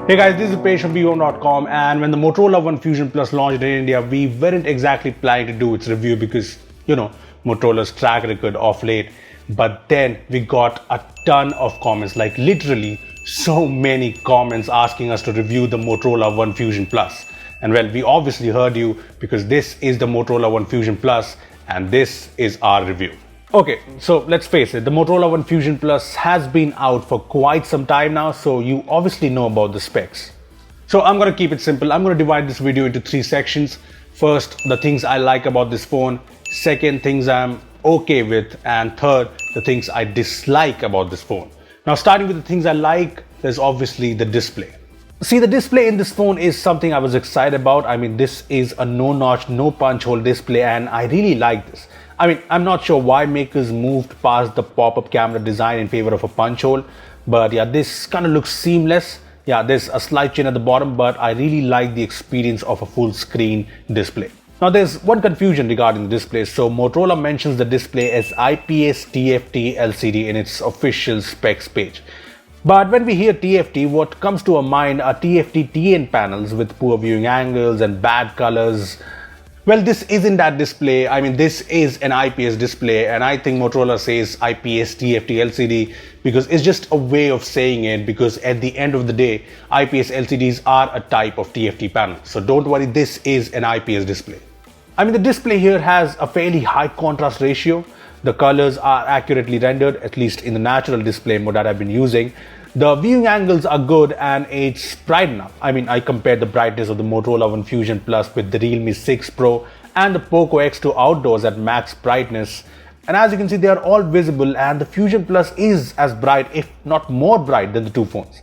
Hey guys, this is Page from Beebom.com, and when the Motorola One Fusion Plus launched in India, we weren't exactly planning to do its review because, Motorola's track record of late. But then we got a ton of comments, like literally so many comments asking us to review the Motorola One Fusion Plus. And well, we obviously heard you because this is the Motorola One Fusion Plus and this is our review. Okay, so let's face it, the Motorola One Fusion Plus has been out for quite some time now, so you obviously know about the specs. So I'm going to keep it simple. I'm going to divide this video into three sections. First, the things I like about this phone. Second, things I'm okay with. And third, the things I dislike about this phone. Now, starting with the things I like, there's obviously the display. See, the display in this phone is something I was excited about. I mean, this is a no-notch, no punch hole display and I really like this. I mean, I'm not sure why makers moved past the pop-up camera design in favor of a punch hole, but yeah, this kind of looks seamless. Yeah, there's a slight chin at the bottom, but I really like the experience of a full screen display. Now, there's one confusion regarding the display. So Motorola mentions the display as IPS TFT LCD in its official specs page. But when we hear TFT, what comes to our mind are TFT TN panels with poor viewing angles and bad colors. Well, this isn't that display. I mean, this is an IPS display, and I think Motorola says IPS TFT LCD because it's just a way of saying it, because at the end of the day, IPS LCDs are a type of TFT panel. So don't worry, this is an IPS display. I mean, the display here has a fairly high contrast ratio. The colors are accurately rendered, at least in the natural display mode that I've been using. The viewing angles are good and it's bright enough. I mean, I compared the brightness of the Motorola One Fusion Plus with the Realme 6 Pro and the Poco X2 outdoors at max brightness. And as you can see, they are all visible and the Fusion Plus is as bright, if not more bright, than the two phones.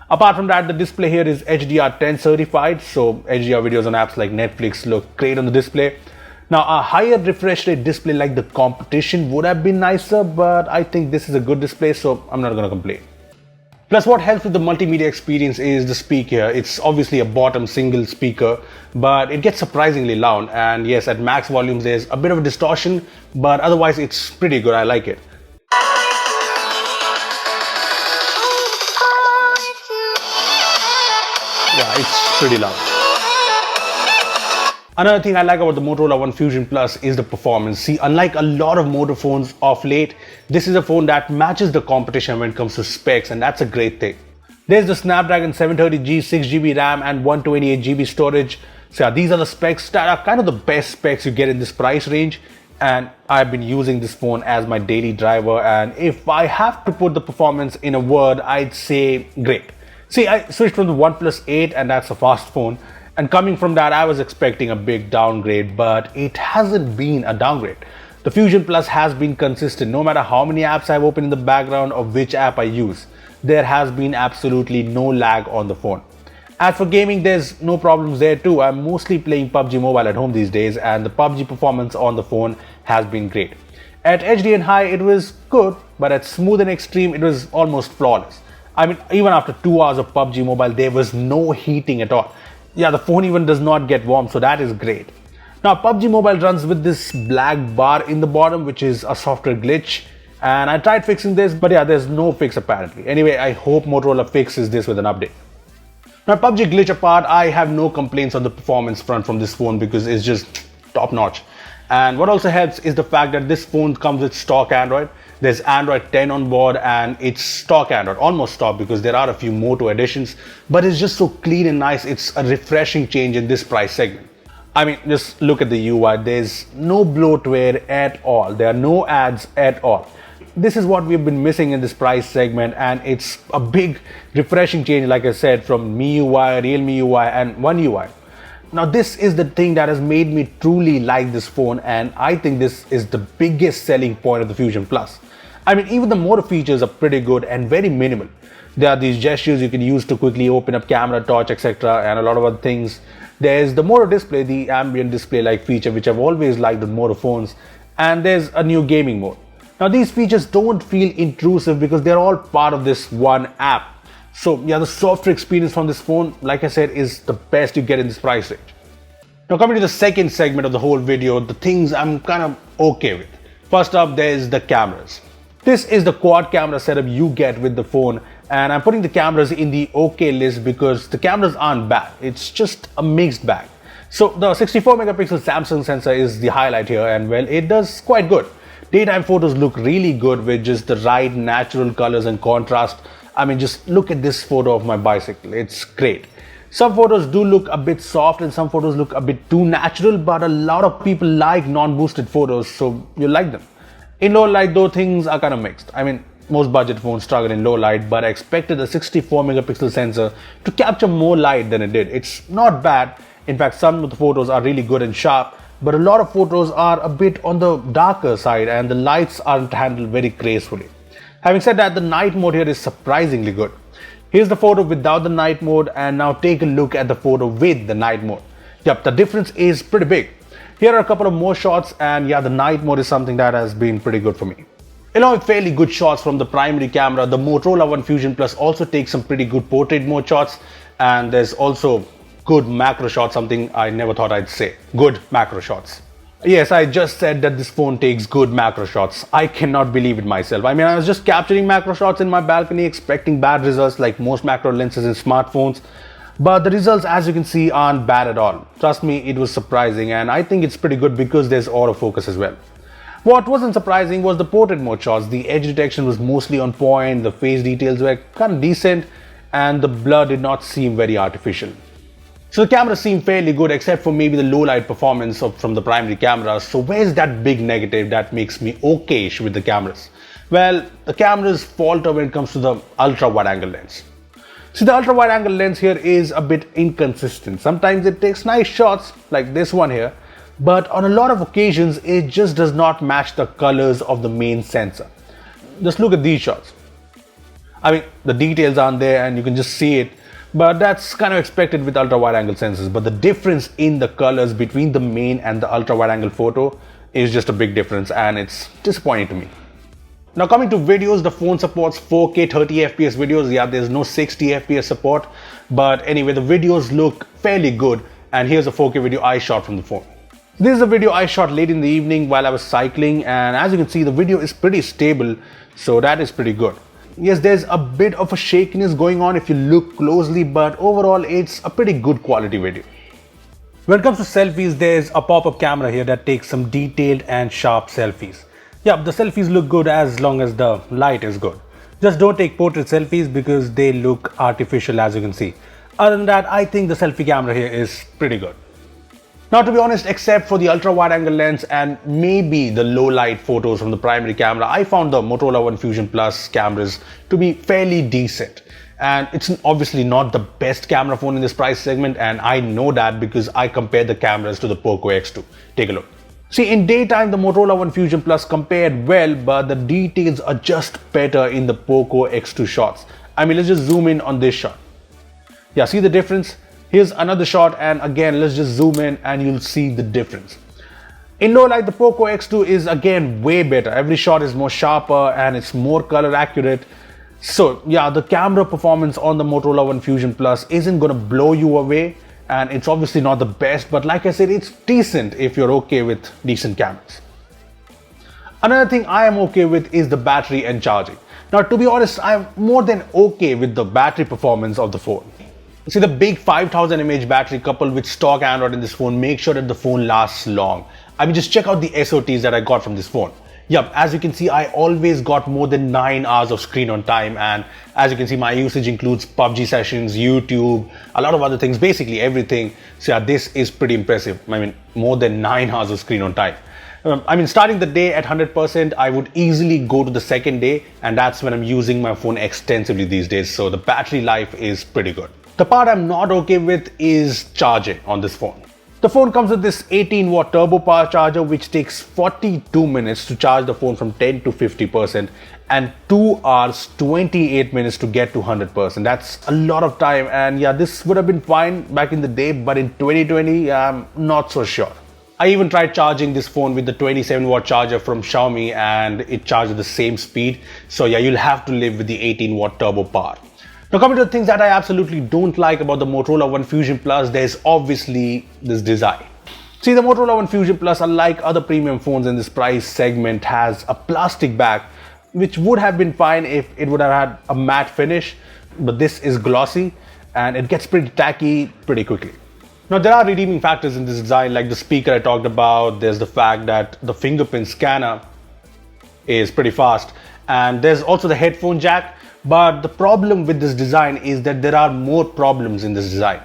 Apart from that, the display here is HDR10 certified, so HDR videos on apps like Netflix look great on the display. Now, a higher refresh rate display like the competition would have been nicer, but I think this is a good display, so I'm not going to complain. Plus, what helps with the multimedia experience is the speaker. It's obviously a bottom single speaker, but it gets surprisingly loud. And yes, at max volumes, there's a bit of a distortion, but otherwise it's pretty good. I like it. Yeah, it's pretty loud. Another thing I like about the Motorola One Fusion Plus is the performance. See, unlike a lot of Moto phones of late, this is a phone that matches the competition when it comes to specs, and that's a great thing. There's the Snapdragon 730G, 6GB RAM and 128GB storage. So yeah, these are the specs that are kind of the best specs you get in this price range, and I've been using this phone as my daily driver, and if I have to put the performance in a word, I'd say great. See, I switched from the OnePlus 8 and that's a fast phone. And coming from that, I was expecting a big downgrade, but it hasn't been a downgrade. The Fusion Plus has been consistent. No matter how many apps I've opened in the background or which app I use, there has been absolutely no lag on the phone. As for gaming, there's no problems there too. I'm mostly playing PUBG Mobile at home these days, and the PUBG performance on the phone has been great. At HD and high, it was good, but at smooth and extreme, it was almost flawless. I mean, even after 2 hours of PUBG Mobile, there was no heating at all. Yeah, the phone even does not get warm, so that is great. Now, PUBG Mobile runs with this black bar in the bottom, which is a software glitch. And I tried fixing this, but yeah, there's no fix apparently. Anyway, I hope Motorola fixes this with an update. Now, PUBG glitch apart, I have no complaints on the performance front from this phone because it's just top notch. And what also helps is the fact that this phone comes with stock Android. There's Android 10 on board and it's stock Android, almost stock because there are a few Moto additions, but it's just so clean and nice. It's a refreshing change in this price segment. I mean, just look at the UI. There's no bloatware at all. There are no ads at all. This is what we've been missing in this price segment, and it's a big refreshing change, like I said, from MIUI, Realme UI and One UI. Now, this is the thing that has made me truly like this phone, and I think this is the biggest selling point of the Fusion Plus. I mean, even the motor features are pretty good and very minimal. There are these gestures you can use to quickly open up camera, torch, etc. and a lot of other things. There's the motor display, the ambient display-like feature, which I've always liked with motor phones. And there's a new gaming mode. Now, these features don't feel intrusive because they're all part of this one app. So yeah, the software experience from this phone, like I said, is the best you get in this price range. Now, coming to the second segment of the whole video, the things I'm kind of okay with. First up, there's the cameras. This is the quad camera setup you get with the phone, And I'm putting the cameras in the okay list because the cameras aren't bad. It's just a mixed bag. So the 64 megapixel Samsung sensor is the highlight here, and well, it does quite good. Daytime photos look really good with just the right natural colors and contrast. I mean, just look at this photo of my bicycle. It's great. Some photos do look a bit soft and some photos look a bit too natural, but a lot of people like non-boosted photos, so you like them. In low light though, things are kind of mixed. I mean, most budget phones struggle in low light, but I expected the 64 megapixel sensor to capture more light than it did. It's not bad. In fact, some of the photos are really good and sharp, but a lot of photos are a bit on the darker side and the lights aren't handled very gracefully. Having said that, the night mode here is surprisingly good. Here's the photo without the night mode, and now take a look at the photo with the night mode. Yep, the difference is pretty big. Here are a couple of more shots, and yeah, the night mode is something that has been pretty good for me. Along with fairly good shots from the primary camera, the Motorola One Fusion Plus also takes some pretty good portrait mode shots, and there's also good macro shots, something I never thought I'd say. Good macro shots. Yes, I just said that this phone takes good macro shots. I cannot believe it myself. I mean, I was just capturing macro shots in my balcony, expecting bad results like most macro lenses in smartphones. But the results, as you can see, aren't bad at all. Trust me, it was surprising, and I think it's pretty good because there's autofocus as well. What wasn't surprising was the portrait mode shots. The edge detection was mostly on point, the face details were kind of decent, and the blur did not seem very artificial. So the camera seemed fairly good except for maybe the low light performance from the primary camera. So where's that big negative that makes me okayish with the cameras? Well, the cameras falter when it comes to the ultra wide angle lens. See, the ultra wide angle lens here is a bit inconsistent. Sometimes it takes nice shots like this one here, but on a lot of occasions it just does not match the colors of the main sensor. Just look at these shots. I mean, the details aren't there and you can just see it. But that's kind of expected with ultra wide angle sensors. But the difference in the colors between the main and the ultra wide angle photo is just a big difference, and it's disappointing to me. Now coming to videos, the phone supports 4K 30 FPS videos. Yeah, there's no 60 FPS support, but anyway, the videos look fairly good, and here's a 4K video I shot from the phone. This is a video I shot late in the evening while I was cycling, and as you can see, the video is pretty stable, so that is pretty good. Yes, there's a bit of a shakiness going on if you look closely, but overall it's a pretty good quality video. When it comes to selfies, there's a pop-up camera here that takes some detailed and sharp selfies. Yeah, the selfies look good as long as the light is good. Just don't take portrait selfies because they look artificial, as you can see. Other than that, I think the selfie camera here is pretty good. Now, to be honest, except for the ultra wide angle lens and maybe the low light photos from the primary camera, I found the Motorola One Fusion Plus cameras to be fairly decent. And it's obviously not the best camera phone in this price segment, and I know that because I compared the cameras to the Poco X2. Take a look. See, in daytime, the Motorola One Fusion Plus compared well, but the details are just better in the Poco X2 shots. I mean, let's just zoom in on this shot. Yeah, see the difference? Here's another shot, and again, let's just zoom in and you'll see the difference. In low light, the Poco X2 is again way better. Every shot is more sharper and it's more color accurate. So yeah, the camera performance on the Motorola One Fusion Plus isn't gonna blow you away, and it's obviously not the best, but like I said, it's decent if you're okay with decent cameras. Another thing I am okay with is the battery and charging. Now, to be honest, I'm more than okay with the battery performance of the phone. See, the big 5000 mAh battery coupled with stock Android in this phone makes sure that the phone lasts long. I mean, just check out the SOTs that I got from this phone. Yup, as you can see, I always got more than 9 hours of screen on time, and as you can see, my usage includes PUBG sessions, YouTube, a lot of other things, basically everything. So yeah, this is pretty impressive. I mean, more than 9 hours of screen on time. I mean, starting the day at 100%, I would easily go to the second day, and that's when I'm using my phone extensively these days. So the battery life is pretty good. The part I'm not okay with is charging on this phone. The phone comes with this 18-watt turbo power charger, which takes 42 minutes to charge the phone from 10 to 50% and 2 hours 28 minutes to get to 100%. That's a lot of time, and yeah, this would have been fine back in the day, but in 2020, I'm not so sure. I even tried charging this phone with the 27-watt charger from Xiaomi, and it charged at the same speed. So yeah, you'll have to live with the 18-watt turbo power. Now, coming to the things that I absolutely don't like about the Motorola One Fusion Plus, there's obviously this design. See, the Motorola One Fusion Plus, unlike other premium phones in this price segment, has a plastic back, which would have been fine if it would have had a matte finish, but this is glossy and it gets pretty tacky pretty quickly. Now there are redeeming factors in this design, like the speaker I talked about. There's the fact that the fingerprint scanner is pretty fast, and there's also the headphone jack. But the problem with this design is that there are more problems in this design.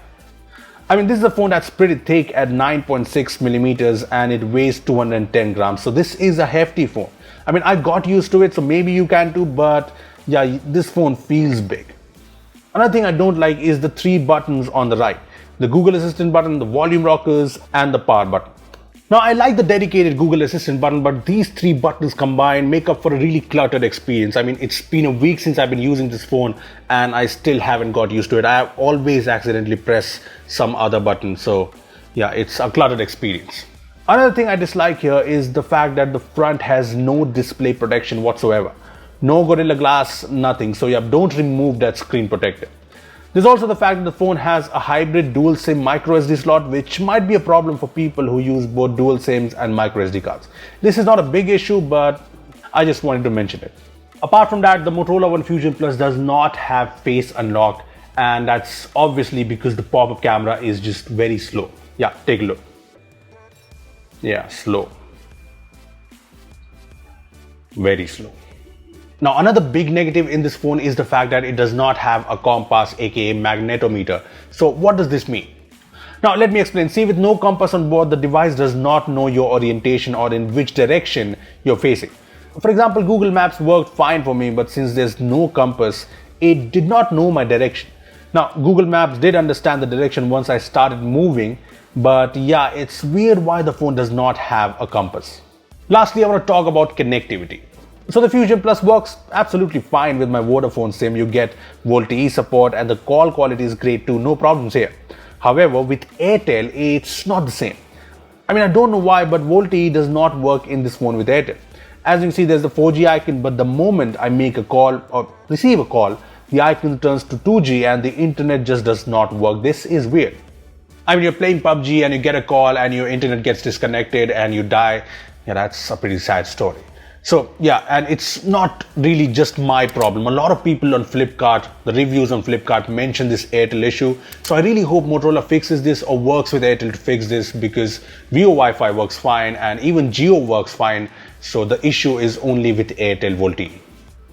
I mean, this is a phone that's pretty thick at 9.6 millimeters and it weighs 210 grams. So this is a hefty phone. I mean, I got used to it, so maybe you can too, but yeah, this phone feels big. Another thing I don't like is the 3 buttons on the right. The Google Assistant button, the volume rockers, and the power button. Now, I like the dedicated Google Assistant button, but these 3 buttons combined make up for a really cluttered experience. I mean, it's been a week since I've been using this phone and I still haven't got used to it. I have always accidentally pressed some other button. So yeah, it's a cluttered experience. Another thing I dislike here is the fact that the front has no display protection whatsoever. No Gorilla Glass, nothing. So yeah, don't remove that screen protector. There's also the fact that the phone has a hybrid dual SIM micro SD slot, which might be a problem for people who use both dual SIMs and micro SD cards. This is not a big issue, but I just wanted to mention it. Apart from that, the Motorola One Fusion Plus does not have face unlock, and that's obviously because the pop-up camera is just very slow. Yeah, take a look. Yeah, slow. Very slow. Now, another big negative in this phone is the fact that it does not have a compass, aka magnetometer. So what does this mean? Now, let me explain. See, with no compass on board, the device does not know your orientation or in which direction you're facing. For example, Google Maps worked fine for me, but since there's no compass, it did not know my direction. Now, Google Maps did understand the direction once I started moving, but yeah, it's weird why the phone does not have a compass. Lastly, I want to talk about connectivity. So the Fusion Plus works absolutely fine with my Vodafone SIM. You get VoLTE support and the call quality is great too, no problems here. However, with Airtel, it's not the same. I mean, I don't know why, but VoLTE does not work in this phone with Airtel. As you can see, there's the 4G icon, but the moment I make a call or receive a call, the icon turns to 2G and the internet just does not work. This is weird. I mean, you're playing PUBG and you get a call and your internet gets disconnected and you die. Yeah, that's a pretty sad story. So yeah, and it's not really just my problem. A lot of people on Flipkart, the reviews on Flipkart mention this Airtel issue. So I really hope Motorola fixes this or works with Airtel to fix this, because Vio Wi-Fi works fine and even Jio works fine. So the issue is only with Airtel VoLTE.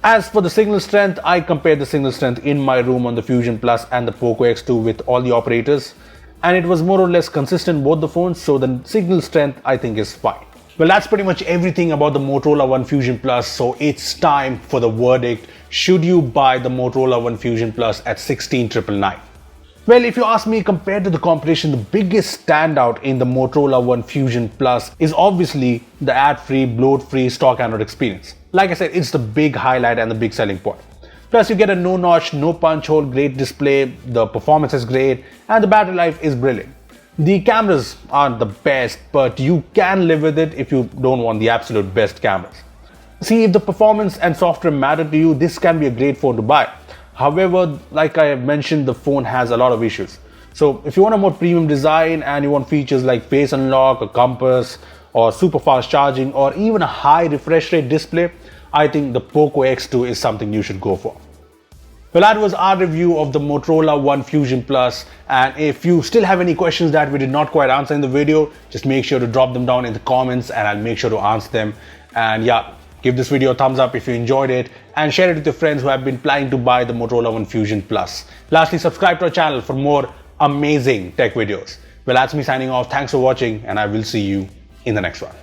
As for the signal strength, I compared the signal strength in my room on the Fusion Plus and the Poco X2 with all the operators, and it was more or less consistent both the phones. So the signal strength I think is fine. Well, that's pretty much everything about the Motorola One Fusion Plus, so it's time for the verdict. Should you buy the Motorola One Fusion Plus at 16,999? Well, if you ask me, compared to the competition, the biggest standout in the Motorola One Fusion Plus is obviously the ad-free, bloat-free stock Android experience. Like I said, it's the big highlight and the big selling point. Plus, you get a no-notch, no punch hole, great display, the performance is great, and the battery life is brilliant. The cameras aren't the best, but you can live with it if you don't want the absolute best cameras. See, if the performance and software matter to you, this can be a great phone to buy. However, like I mentioned, the phone has a lot of issues. So if you want a more premium design and you want features like face unlock, a compass, or super fast charging, or even a high refresh rate display, I think the Poco X2 is something you should go for. Well, that was our review of the Motorola One Fusion Plus, and if you still have any questions that we did not quite answer in the video, just make sure to drop them down in the comments and I'll make sure to answer them. And yeah, give this video a thumbs up if you enjoyed it and share it with your friends who have been planning to buy the Motorola One Fusion Plus. Lastly, subscribe to our channel for more amazing tech videos. Well, that's me signing off. Thanks for watching and I will see you in the next one.